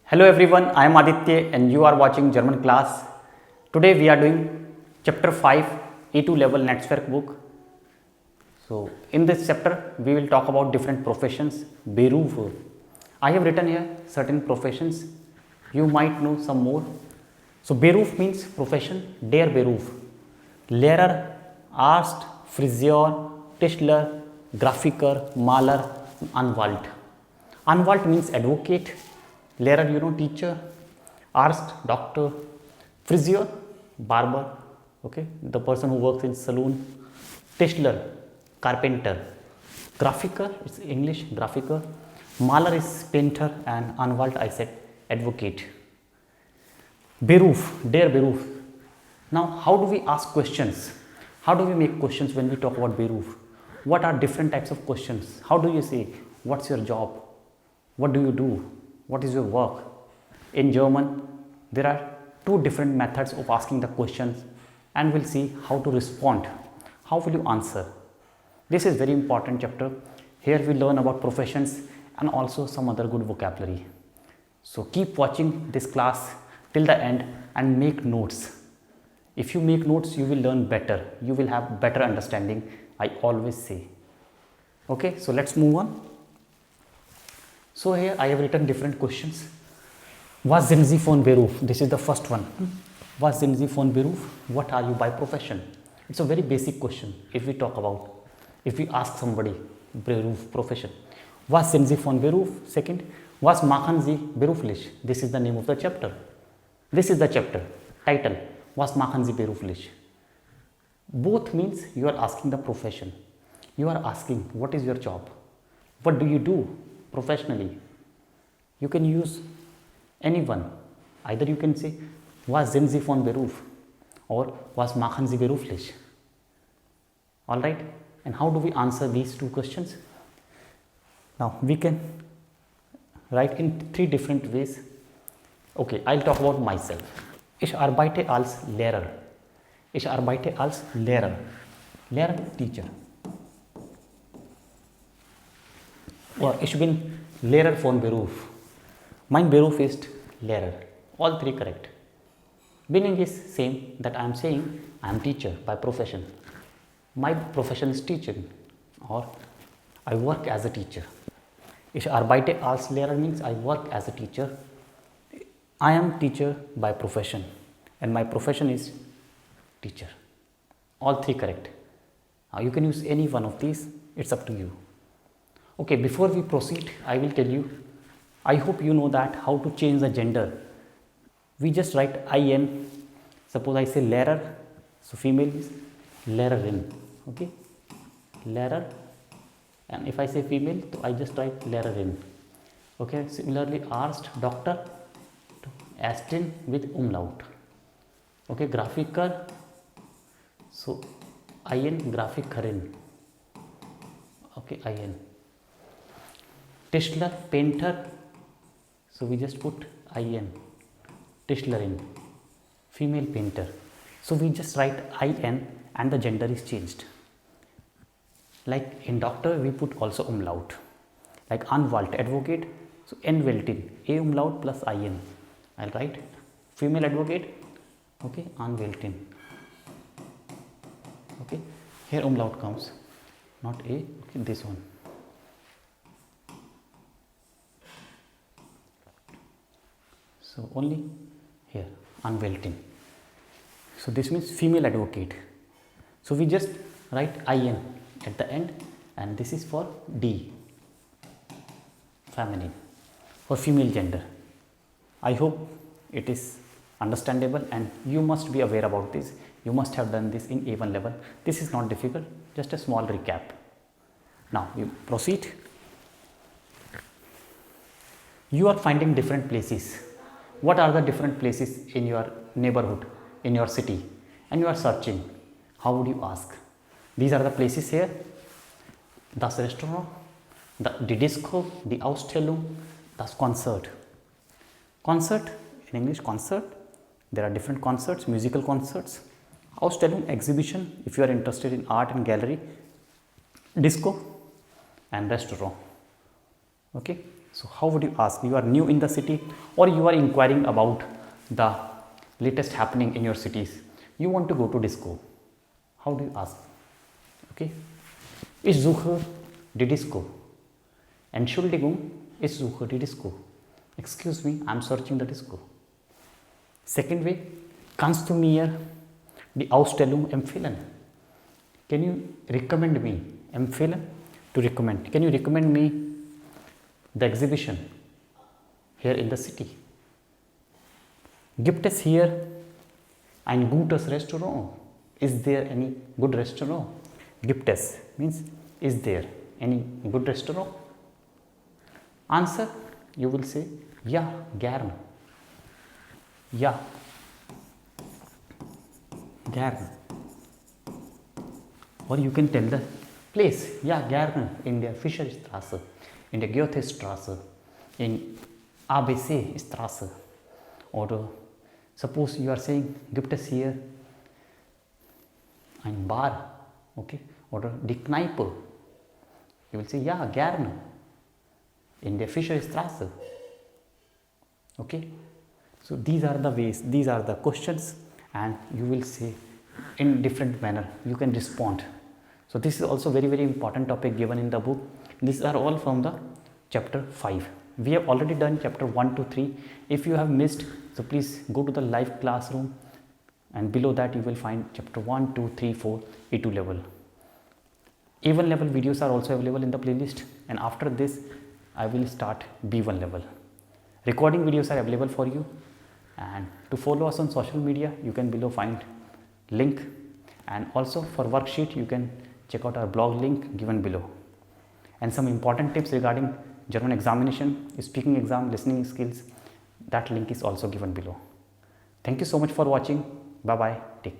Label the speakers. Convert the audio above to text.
Speaker 1: Hello everyone, I am Aditya and you are watching Germanclass. Today we are doing chapter 5 E2 level network book. So in this chapter we will talk about different professions. Beruf. I have written here certain professions. You might know some more. So Beruf means profession. Der Beruf. Lehrer, Arzt, Friseur, Tischler, Grafiker, Maler, Anwalt. Anwalt means advocate. Lehrer, you know, teacher. Arzt, doctor. Friseur, barber. Okay, the person who works in saloon. Tischler, carpenter. Grafiker, it's English, grafiker. Maler is painter, and Anwalt, I said, advocate. Beruf, der Beruf. Now, how do we ask questions? How do we make questions when we talk about Beruf? What are different types of questions? How do you say, what's your job? What do you do? What is your work? In German, there are two different methods of asking the questions, and we'll see how to respond. How will you answer? This is very important chapter. Here we learn about professions and also some other good vocabulary. So keep watching this class till the end and make notes. If you make notes, you will learn better. You will have better understanding, I always say. Okay, so let's move on. So here I have written different questions. Was sind Sie von Beruf? This is the first one. Was sind Sie von Beruf? What are you by profession? It's a very basic question if we talk about, if we ask somebody Beruf, profession. Was sind Sie von Beruf? Second, was machen Sie beruflich? This is the name of the chapter. This is the chapter, title, was machen Sie beruflich? Both means you are asking the profession. You are asking what is your job? What do you do professionally? You can use anyone. Either you can say was sind Sie von Beruf or was machen Sie beruflich. Alright, and how do we answer these two questions? Now we can write in three different ways. Okay, I'll talk about myself. Ich arbeite als Lehrer. Ich arbeite als Lehrer. Lehrer, teacher. Or ich bin Lehrer von Beruf. Mein Beruf ist Lehrer. All three correct. Meaning is same, that I am saying I am teacher by profession. My profession is teaching, or I work as a teacher. Ich arbeite als Lehrer means I work as a teacher. I am teacher by profession and my profession is teacher. All three correct. Now you can use any one of these, it's up to you. Okay, before we proceed, I will tell you, I hope you know that how to change the gender. We just write IN. Suppose I say Lehrer, so female is Lehrerin. Okay, Lehrer, and if I say female, so I just write Lehrerin. Okay, similarly, Arzt, doctor, Astin with umlaut. Okay, Grafiker, so IN, Grafikerin. Okay, IN. Tischler, painter, so we just put IN, Tischlerin, female painter. So we just write IN and the gender is changed. Like in doctor, we put also umlaut. Like Anwalt, advocate, so Anwältin, A umlaut plus IN. I'll write female advocate, okay, Anwältin. Okay, here umlaut comes, not A, okay, this one. So only here, Anwältin. So this means female advocate. So we just write IN at the end, and this is for D, feminine, for female gender. I hope it is understandable and you must be aware about this. You must have done this in A1 level. This is not difficult, just a small recap. Now you proceed. You are finding different places. What are the different places in your neighborhood, in your city, and you are searching? How would you ask? These are the places here: das Restaurant, die Disco, die Ausstellung, das Konzert. Concert, in English concert, there are different concerts, musical concerts. Ausstellung, exhibition, if you are interested in art and gallery. Disco and restaurant. Okay, So how would you ask? You are new in the city or you are inquiring about the latest happening in your cities. You want to go to disco. How do you ask? Okay. Ich suche die Disco. Entschuldigung, ich suche die Disco. Excuse me, I am searching the disco. Second way, kannst du mir die Ausstellung empfehlen? Can you recommend me? Empfehlen, to recommend. Can you recommend me the exhibition here in the city? Gibt es hier ein gutes Restaurant? Is there any good restaurant? Gibt es means is there any good restaurant? Answer, you will say ja, gern. Ja, gern. Or you can tell the place, ja, gern, in der Fischerstraße, in der Goethestraße, in ABC Straße. Or suppose you are saying, gibt es hier ein Bar, okay, oder die Kneipe. You will say, ja, gerne, in der Fischerstraße. Okay, so these are the ways, these are the questions, and you will say in different manner, you can respond. So this is also very important topic given in the book. These are all from the chapter 5. We have already done chapter 1 to 3. If you have missed, so please go to the live classroom, and below that you will find chapter 1, 2, 3, 4, A2 level. A1 level videos are also available in the playlist, and after this I will start B1 level. Recording videos are available for you, and to follow us on social media you can below find link, and also for worksheet you can check out our blog link given below, and some important tips regarding German examination, speaking exam, listening skills, that link is also given below. Thank you so much for watching. Bye bye. Take care.